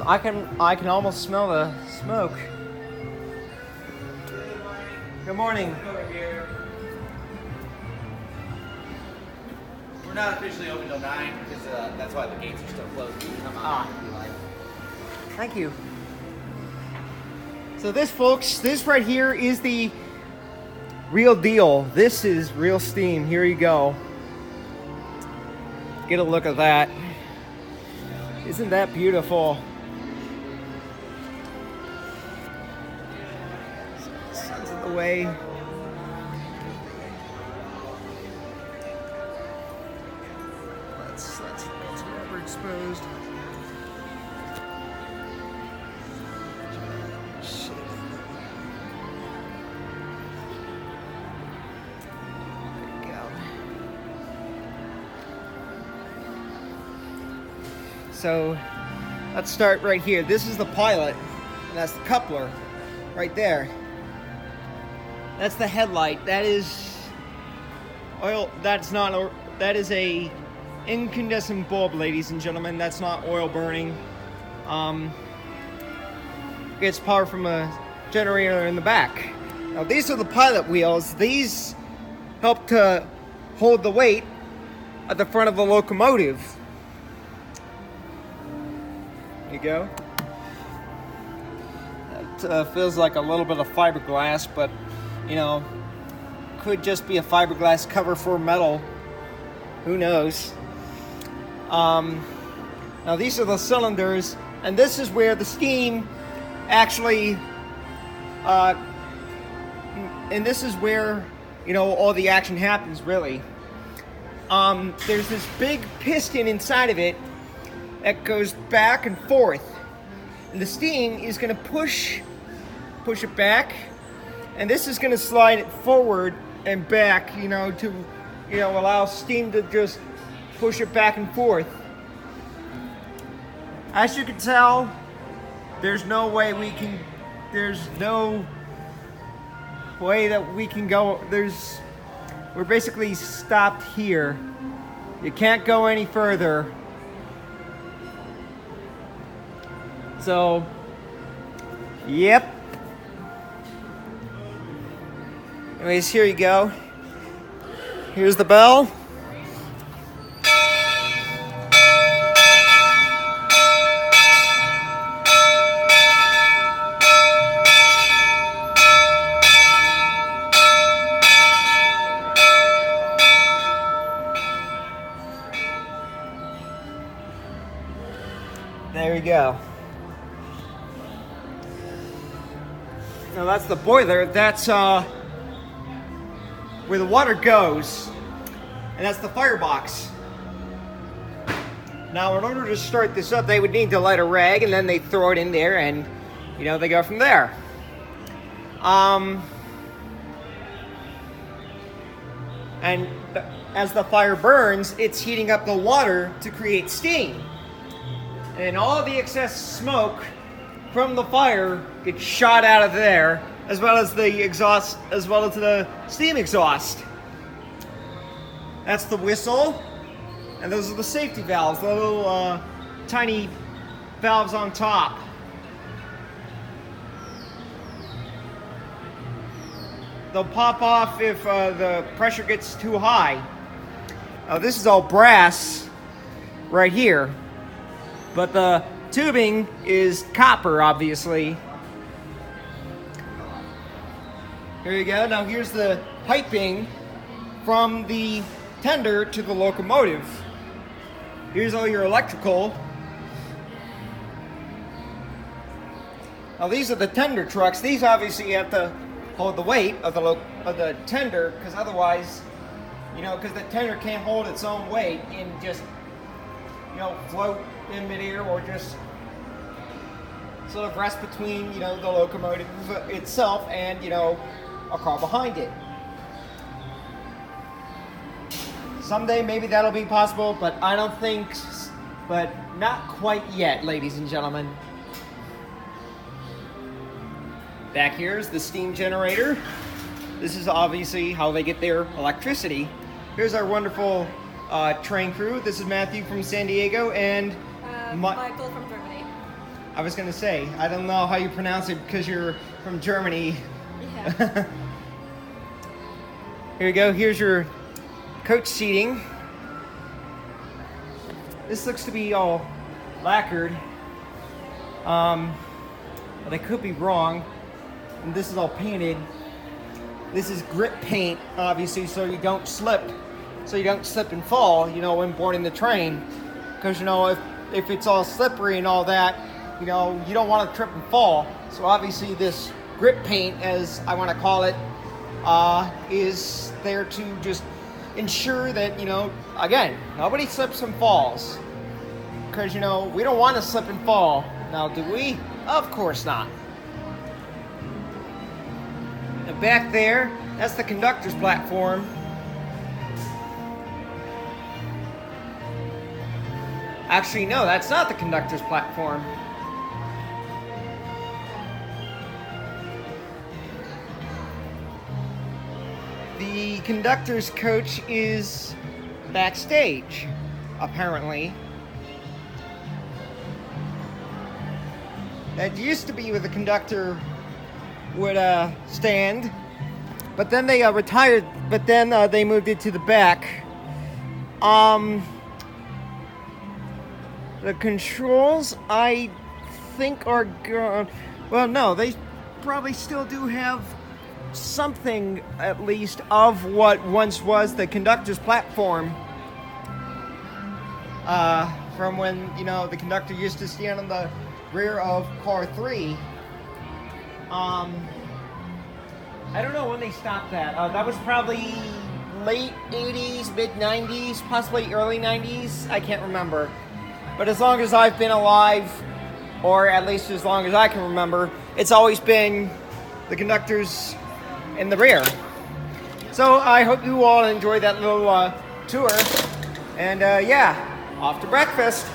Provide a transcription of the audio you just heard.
I can almost smell the smoke. Good morning. Over here. We're not officially open till 9 because that's why the gates are still closed. You can come out if you like. Thank you. So this, folks, this right here is the real deal. This is real steam. Here you go. Get a look at that. Isn't that beautiful? Sun's in the way. Let's overexposed. So let's start right here. This is the pilot, and that's the coupler right there. That's the headlight. That is oil. That is a incandescent bulb, ladies and gentlemen. That's not oil burning. Gets power from a generator in the back. Now these are the pilot wheels. These help to hold the weight at the front of the locomotive. You go. That feels like a little bit of fiberglass, but you know, could just be a fiberglass cover for metal. Who knows? Now these are the cylinders, and this is where the steam actually, and this is where, you know, all the action happens really. There's this big piston inside of it that goes back and forth, and the steam is going to push it back, and this is going to slide it forward and back, you know, to, you know, allow steam to just push it back and forth. As you can tell, there's no way that we can go. We're basically stopped here. You can't go any further. So, yep. Anyways, here you go. Here's the bell. There you go. Now that's the boiler. That's where the water goes, and that's the firebox. Now, in order to start this up, they would need to light a rag, and then they throw it in there, and you know, they go from there. And as the fire burns, it's heating up the water to create steam, and all the excess smoke from the fire gets shot out of there, as well as the exhaust, as well as the steam exhaust. That's the whistle, and those are the safety valves, the little tiny valves on top. They'll pop off if the pressure gets too high. Now this is all brass right here, but the tubing is copper, obviously. Here you go. Now here's the piping from the tender to the locomotive. Here's all your electrical. Now these are the tender trucks. These obviously you have to hold the weight of the tender, because otherwise, you know, because the tender can't hold its own weight and just, you know, float in midair, or just sort of rest between, you know, the locomotive itself and, you know, a car behind it. Someday maybe that'll be possible, but I don't think, but not quite yet, ladies and gentlemen. Back here is the steam generator. This is obviously how they get their electricity. Here's our wonderful train crew. This is Matthew from San Diego, and Michael from Germany. I was gonna say, I don't know how you pronounce it because you're from Germany. Yeah. Here you go, here's your coach seating. This looks to be all lacquered. But I could be wrong. And this is all painted. This is grip paint, obviously, so you don't slip. So you don't slip and fall, you know, when boarding the train. Because, you know, if it's all slippery and all that, you know, you don't want to trip and fall. So obviously this grip paint, as I want to call it, is there to just ensure that, you know, again, nobody slips and falls. Because, you know, we don't want to slip and fall. Now, do we? Of course not. Now back there, that's the conductor's platform. Actually, no, that's not the conductor's platform. The conductor's coach is backstage, apparently. That used to be where the conductor would stand, but then they retired, but then they moved it to the back. The controls, I think, are well, no, they probably still do have something, at least, of what once was the conductor's platform. From when, you know, the conductor used to stand on the rear of car 3. I don't know when they stopped that. That was probably late 80s, mid 90s, possibly early 90s. I can't remember. But as long as I've been alive, or at least as long as I can remember, it's always been the conductors in the rear. So I hope you all enjoyed that little tour. And yeah, off to breakfast.